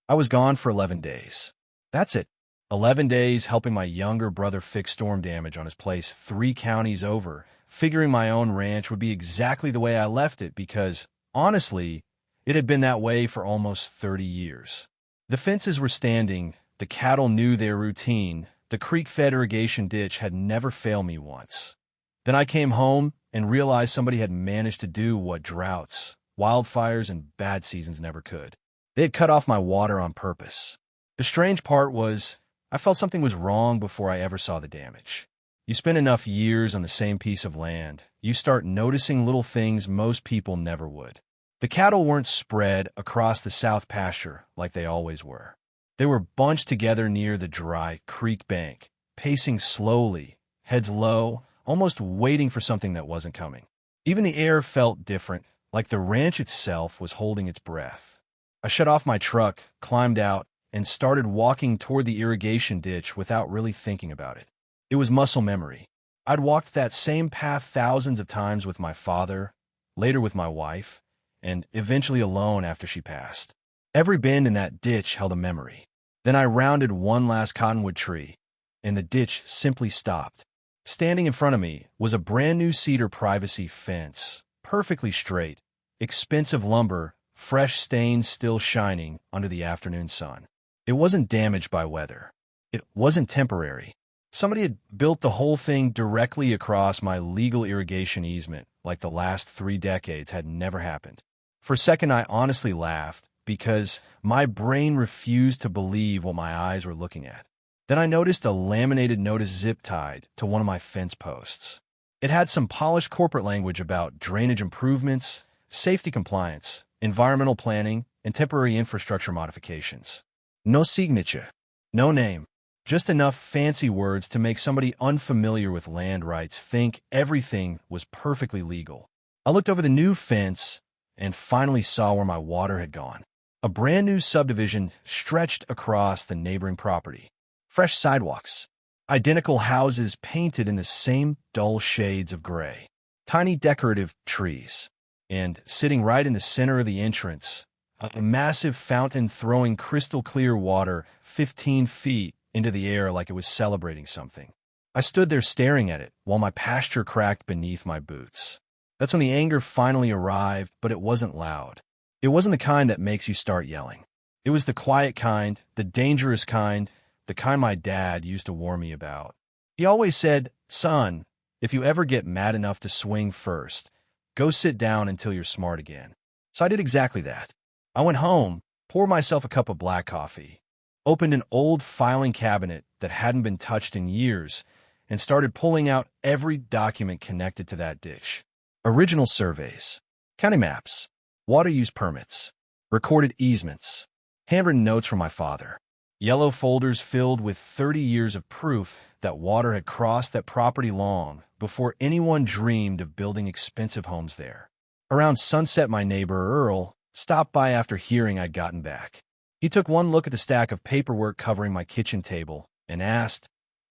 I was gone for 11 days. That's it. 11 days helping my younger brother fix storm damage on his place 3 counties over, figuring my own ranch would be exactly the way I left it because, honestly, it had been that way for almost 30 years. The fences were standing, the cattle knew their routine, the creek-fed irrigation ditch had never failed me once. Then I came home and realized somebody had managed to do what droughts, wildfires, and bad seasons never could. They had cut off my water on purpose. The strange part was, I felt something was wrong before I ever saw the damage. You spend enough years on the same piece of land, you start noticing little things most people never would. The cattle weren't spread across the south pasture like they always were. They were bunched together near the dry creek bank, pacing slowly, heads low, almost waiting for something that wasn't coming. Even the air felt different, like the ranch itself was holding its breath. I shut off my truck, climbed out, and started walking toward the irrigation ditch without really thinking about it. It was muscle memory. I'd walked that same path thousands of times with my father, later with my wife, and eventually alone after she passed. Every bend in that ditch held a memory. Then I rounded one last cottonwood tree, and the ditch simply stopped. Standing in front of me was a brand new cedar privacy fence, perfectly straight, expensive lumber, fresh stains still shining under the afternoon sun. It wasn't damaged by weather. It wasn't temporary. Somebody had built the whole thing directly across my legal irrigation easement, like the last 3 decades had never happened. For a second, I honestly laughed because my brain refused to believe what my eyes were looking at. Then I noticed a laminated notice zip-tied to one of my fence posts. It had some polished corporate language about drainage improvements, safety compliance, environmental planning, and temporary infrastructure modifications. No signature, no name, just enough fancy words to make somebody unfamiliar with land rights think everything was perfectly legal. I looked over the new fence and finally saw where my water had gone. A brand new subdivision stretched across the neighboring property. Fresh sidewalks, identical houses painted in the same dull shades of gray, tiny decorative trees, and sitting right in the center of the entrance, a massive fountain throwing crystal-clear water 15 feet into the air like it was celebrating something. I stood there staring at it while my pasture cracked beneath my boots. That's when the anger finally arrived, but it wasn't loud. It wasn't the kind that makes you start yelling. It was the quiet kind, the dangerous kind, the kind my dad used to warn me about. He always said, "Son, if you ever get mad enough to swing first, go sit down until you're smart again." So I did exactly that. I went home, poured myself a cup of black coffee, opened an old filing cabinet that hadn't been touched in years, and started pulling out every document connected to that ditch. Original surveys, county maps, water use permits, recorded easements, handwritten notes from my father, yellow folders filled with 30 years of proof that water had crossed that property long before anyone dreamed of building expensive homes there. Around sunset, my neighbor, Earl, stopped by after hearing I'd gotten back. He took one look at the stack of paperwork covering my kitchen table and asked,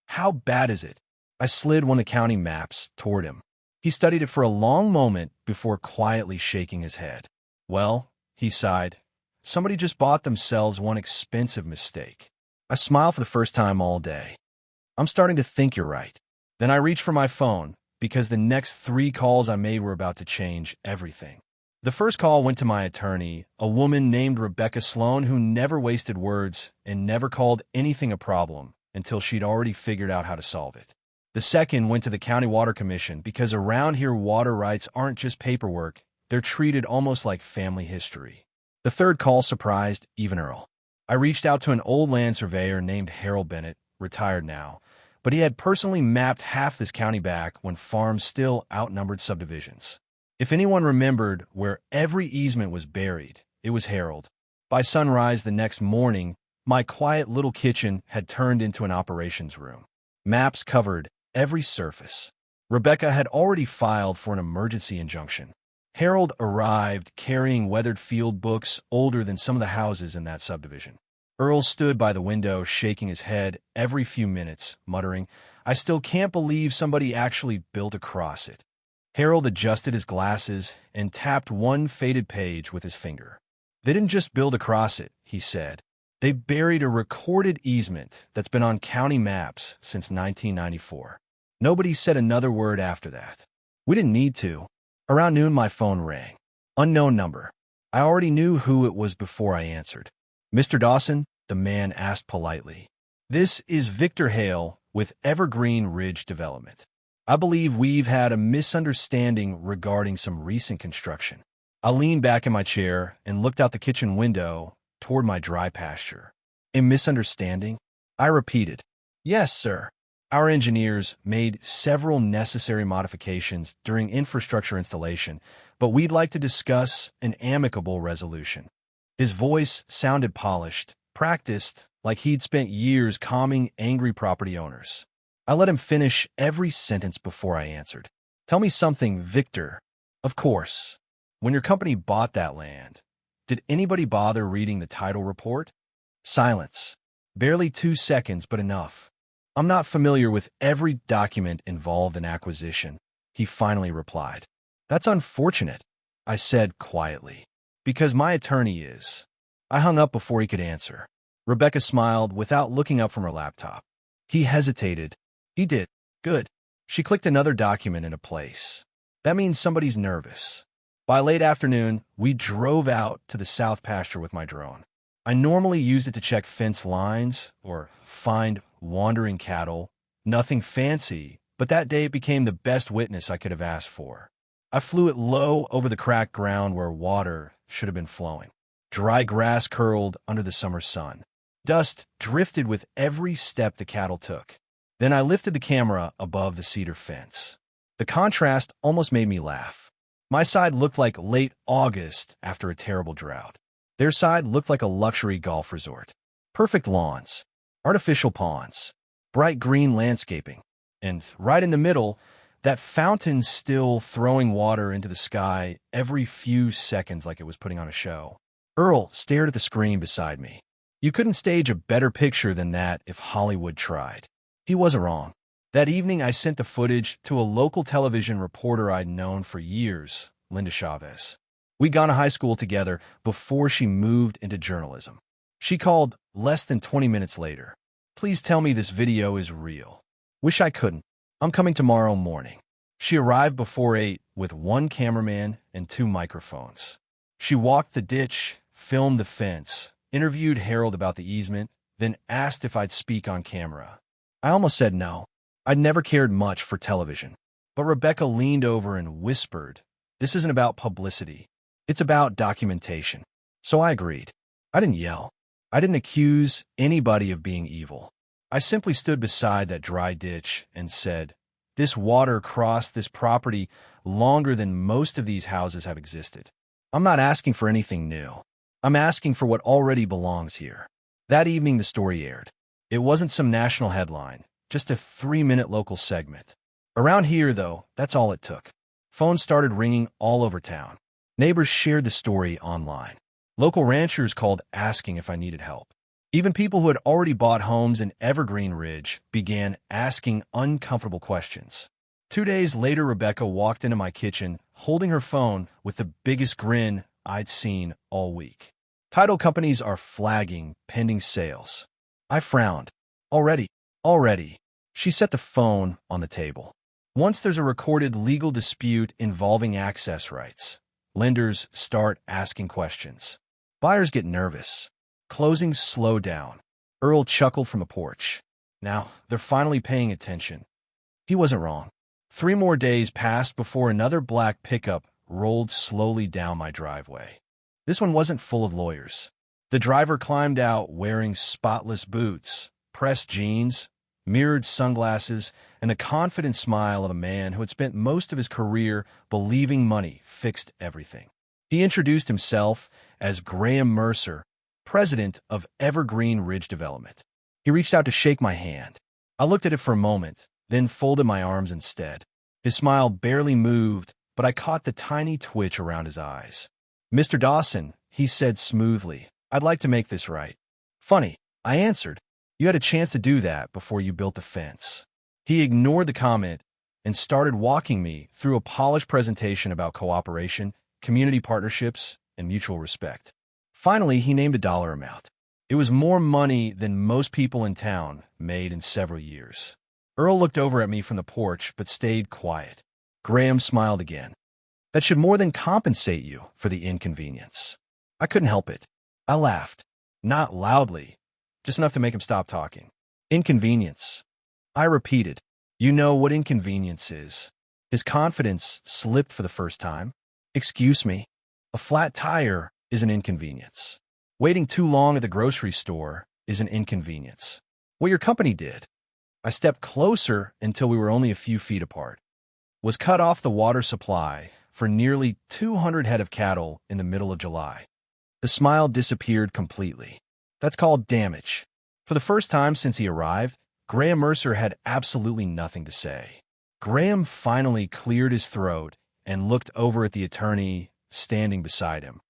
"How bad is it?" I slid one of the county maps toward him. He studied it for a long moment before quietly shaking his head. "Well," he sighed, "somebody just bought themselves one expensive mistake." I smiled for the first time all day. "I'm starting to think you're right." Then I reached for my phone because the next 3 calls I made were about to change everything. The first call went to my attorney, a woman named Rebecca Sloan who never wasted words and never called anything a problem until she'd already figured out how to solve it. The second went to the County Water Commission because around here water rights aren't just paperwork, they're treated almost like family history. The third call surprised even Earl. I reached out to an old land surveyor named Harold Bennett, retired now, but he had personally mapped half this county back when farms still outnumbered subdivisions. If anyone remembered where every easement was buried, it was Harold. By sunrise the next morning, my quiet little kitchen had turned into an operations room. Maps covered every surface. Rebecca had already filed for an emergency injunction. Harold arrived carrying weathered field books older than some of the houses in that subdivision. Earl stood by the window shaking his head every few minutes, muttering, "I still can't believe somebody actually built across it." Harold adjusted his glasses and tapped one faded page with his finger. "They didn't just build across it," he said. They've buried a recorded easement that's been on county maps since 1994. Nobody said another word after that. We didn't need to. Around noon, my phone rang. Unknown number. I already knew who it was before I answered. "Mr. Dawson?" the man asked politely. "This is Victor Hale with Evergreen Ridge Development. I believe we've had a misunderstanding regarding some recent construction." I leaned back in my chair and looked out the kitchen window toward my dry pasture. "A misunderstanding?" I repeated. "Yes, sir. Our engineers made several necessary modifications during infrastructure installation, but we'd like to discuss an amicable resolution." His voice sounded polished, practiced, like he'd spent years calming angry property owners. I let him finish every sentence before I answered. "Tell me something, Victor. Of course. When your company bought that land, did anybody bother reading the title report?" Silence. Barely 2 seconds, but enough. "I'm not familiar with every document involved in acquisition," he finally replied. "That's unfortunate," I said quietly, "because my attorney is." I hung up before he could answer. Rebecca smiled without looking up from her laptop. He hesitated. "He did. Good." She clicked another document into place. "That means somebody's nervous." By late afternoon, we drove out to the south pasture with my drone. I normally use it to check fence lines or find wandering cattle. Nothing fancy, but that day it became the best witness I could have asked for. I flew it low over the cracked ground where water should have been flowing. Dry grass curled under the summer sun. Dust drifted with every step the cattle took. Then I lifted the camera above the cedar fence. The contrast almost made me laugh. My side looked like late August after a terrible drought. Their side looked like a luxury golf resort. Perfect lawns, artificial ponds, bright green landscaping, and right in the middle, that fountain still throwing water into the sky every few seconds like it was putting on a show. Earl stared at the screen beside me. You couldn't stage a better picture than that if Hollywood tried. He wasn't wrong. That evening, I sent the footage to a local television reporter I'd known for years, Linda Chavez. We'd gone to high school together before she moved into journalism. She called less than 20 minutes later. "Please tell me this video is real. Wish I couldn't. I'm coming tomorrow morning." She arrived before 8 with 1 cameraman and 2 microphones. She walked the ditch, filmed the fence, interviewed Harold about the easement, then asked if I'd speak on camera. I almost said no. I'd never cared much for television. But Rebecca leaned over and whispered, "This isn't about publicity. It's about documentation." So I agreed. I didn't yell. I didn't accuse anybody of being evil. I simply stood beside that dry ditch and said, "This water crossed this property longer than most of these houses have existed. I'm not asking for anything new. I'm asking for what already belongs here." That evening, the story aired. It wasn't some national headline, just a 3-minute local segment. Around here, though, that's all it took. Phones started ringing all over town. Neighbors shared the story online. Local ranchers called asking if I needed help. Even people who had already bought homes in Evergreen Ridge began asking uncomfortable questions. 2 days later, Rebecca walked into my kitchen holding her phone with the biggest grin I'd seen all week. Title companies are flagging pending sales. I frowned. Already. She set the phone on the table. Once there's a recorded legal dispute involving access rights, lenders start asking questions. Buyers get nervous. Closings slow down. Earl chuckled from a porch. Now, they're finally paying attention. He wasn't wrong. 3 more days passed before another black pickup rolled slowly down my driveway. This one wasn't full of lawyers. The driver climbed out wearing spotless boots, pressed jeans, mirrored sunglasses, and the confident smile of a man who had spent most of his career believing money fixed everything. He introduced himself as Graham Mercer, president of Evergreen Ridge Development. He reached out to shake my hand. I looked at it for a moment, then folded my arms instead. His smile barely moved, but I caught the tiny twitch around his eyes. "Mr. Dawson," he said smoothly, "I'd like to make this right." "Funny," I answered. "You had a chance to do that before you built the fence." He ignored the comment and started walking me through a polished presentation about cooperation, community partnerships, and mutual respect. Finally, he named a dollar amount. It was more money than most people in town made in several years. Earl looked over at me from the porch, but stayed quiet. Graham smiled again. That should more than compensate you for the inconvenience. I couldn't help it. I laughed. Not loudly, just enough to make him stop talking. Inconvenience. I repeated. You know what inconvenience is. His confidence slipped for the first time. Excuse me. A flat tire is an inconvenience. Waiting too long at the grocery store is an inconvenience. What your company did. I stepped closer until we were only a few feet apart. Was cut off the water supply for nearly 200 head of cattle in the middle of July. The smile disappeared completely. That's called damage. For the first time since he arrived, Graham Mercer had absolutely nothing to say. Graham finally cleared his throat and looked over at the attorney standing beside him,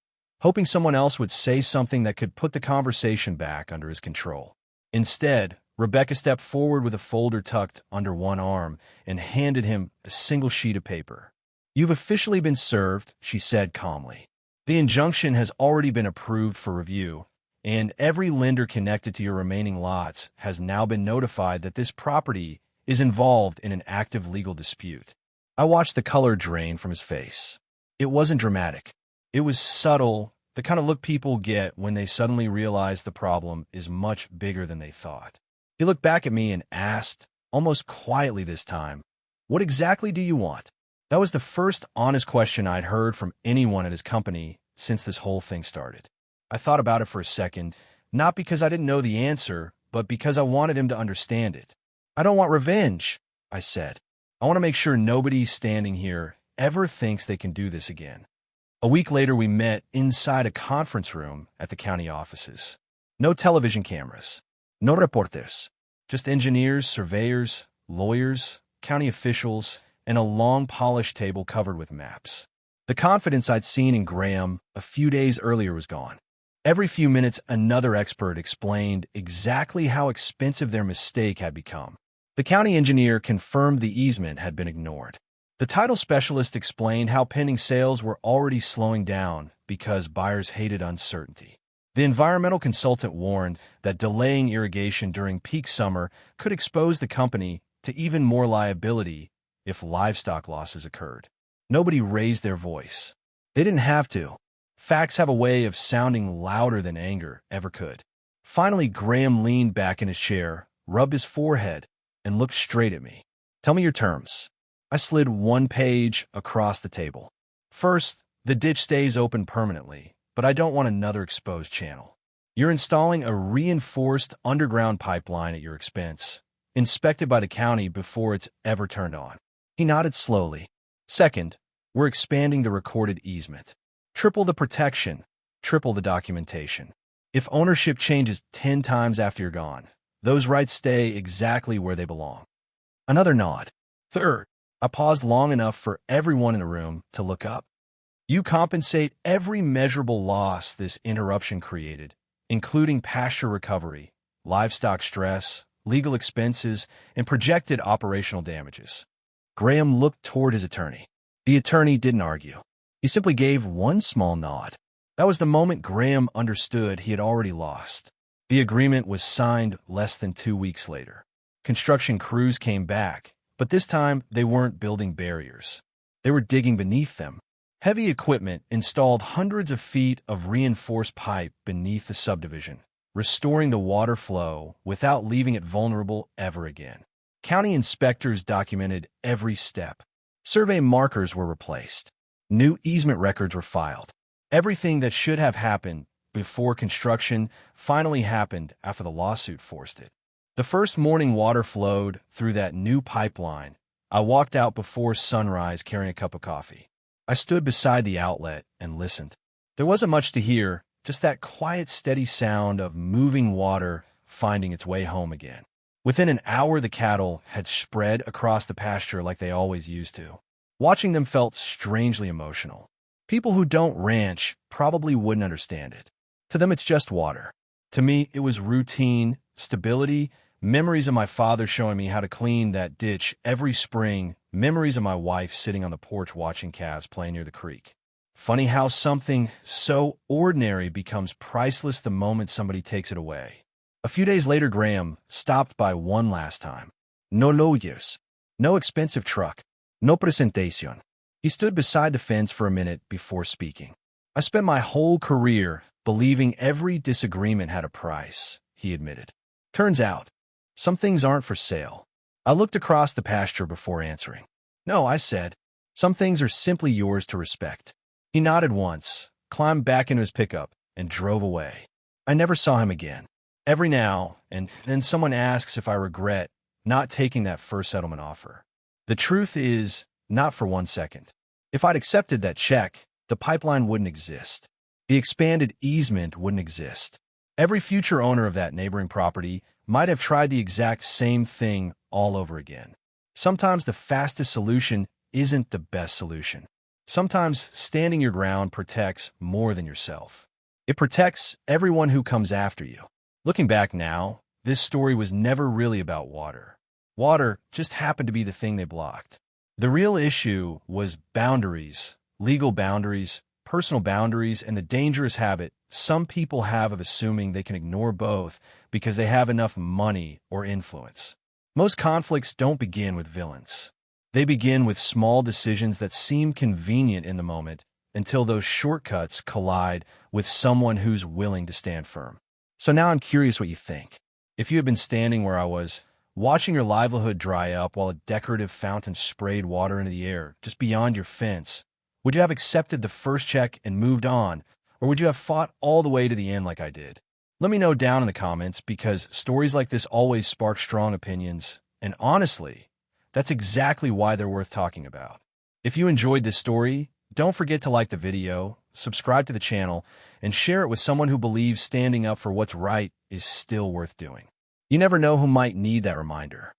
hoping someone else would say something that could put the conversation back under his control. Instead, Rebecca stepped forward with a folder tucked under one arm and handed him a single sheet of paper. You've officially been served, she said calmly. The injunction has already been approved for review, and every lender connected to your remaining lots has now been notified that this property is involved in an active legal dispute. I watched the color drain from his face. It wasn't dramatic. It was subtle, the kind of look people get when they suddenly realize the problem is much bigger than they thought. He looked back at me and asked, almost quietly this time, "What exactly do you want?" That was the first honest question I'd heard from anyone at his company since this whole thing started. I thought about it for a second, not because I didn't know the answer, but because I wanted him to understand it. I don't want revenge, I said. I want to make sure nobody standing here ever thinks they can do this again. A week later, we met inside a conference room at the county offices. No television cameras. No reporters, just engineers, surveyors, lawyers, county officials, and a long polished table covered with maps. The confidence I'd seen in Graham a few days earlier was gone. Every few minutes, another expert explained exactly how expensive their mistake had become. The county engineer confirmed the easement had been ignored. The title specialist explained how pending sales were already slowing down because buyers hated uncertainty. The environmental consultant warned that delaying irrigation during peak summer could expose the company to even more liability if livestock losses occurred. Nobody raised their voice. They didn't have to. Facts have a way of sounding louder than anger ever could. Finally, Graham leaned back in his chair, rubbed his forehead, and looked straight at me. Tell me your terms. I slid one page across the table. First, the ditch stays open permanently, but I don't want another exposed channel. You're installing a reinforced underground pipeline at your expense, inspected by the county before it's ever turned on. He nodded slowly. Second, we're expanding the recorded easement. Triple the protection, triple the documentation. If ownership changes 10 times after you're gone, those rights stay exactly where they belong. Another nod. Third, I paused long enough for everyone in the room to look up. You compensate every measurable loss this interruption created, including pasture recovery, livestock stress, legal expenses, and projected operational damages. Graham looked toward his attorney. The attorney didn't argue. He simply gave one small nod. That was the moment Graham understood he had already lost. The agreement was signed less than 2 weeks later. Construction crews came back, but this time they weren't building barriers. They were digging beneath them. Heavy equipment installed hundreds of feet of reinforced pipe beneath the subdivision, restoring the water flow without leaving it vulnerable ever again. County inspectors documented every step. Survey markers were replaced. New easement records were filed. Everything that should have happened before construction finally happened after the lawsuit forced it. The first morning water flowed through that new pipeline. I walked out before sunrise carrying a cup of coffee. I stood beside the outlet and listened. There wasn't much to hear, just that quiet, steady sound of moving water finding its way home again. Within an hour, the cattle had spread across the pasture like they always used to. Watching them felt strangely emotional. People who don't ranch probably wouldn't understand it. To them, it's just water. To me, it was routine, stability, memories of my father showing me how to clean that ditch every spring, memories of my wife sitting on the porch watching calves play near the creek. Funny how something so ordinary becomes priceless the moment somebody takes it away. A few days later, Graham stopped by one last time. No lawyers, no expensive truck, no presentation. He stood beside the fence for a minute before speaking. I spent my whole career believing every disagreement had a price, he admitted. Turns out, some things aren't for sale. I looked across the pasture before answering. No, I said, some things are simply yours to respect. He nodded once, climbed back into his pickup, and drove away. I never saw him again. Every now and then someone asks if I regret not taking that first settlement offer. The truth is, not for 1 second. If I'd accepted that check, the pipeline wouldn't exist. The expanded easement wouldn't exist. Every future owner of that neighboring property might have tried the exact same thing all over again. Sometimes the fastest solution isn't the best solution. Sometimes standing your ground protects more than yourself. It protects everyone who comes after you. Looking back now, this story was never really about water. Water just happened to be the thing they blocked. The real issue was boundaries, legal boundaries, personal boundaries, and the dangerous habit some people have of assuming they can ignore both because they have enough money or influence. Most conflicts don't begin with villains. They begin with small decisions that seem convenient in the moment until those shortcuts collide with someone who's willing to stand firm. So now I'm curious what you think. If you had been standing where I was, watching your livelihood dry up while a decorative fountain sprayed water into the air just beyond your fence, would you have accepted the first check and moved on, or would you have fought all the way to the end like I did? Let me know down in the comments, because stories like this always spark strong opinions, and honestly, that's exactly why they're worth talking about. If you enjoyed this story, don't forget to like the video, subscribe to the channel, and share it with someone who believes standing up for what's right is still worth doing. You never know who might need that reminder.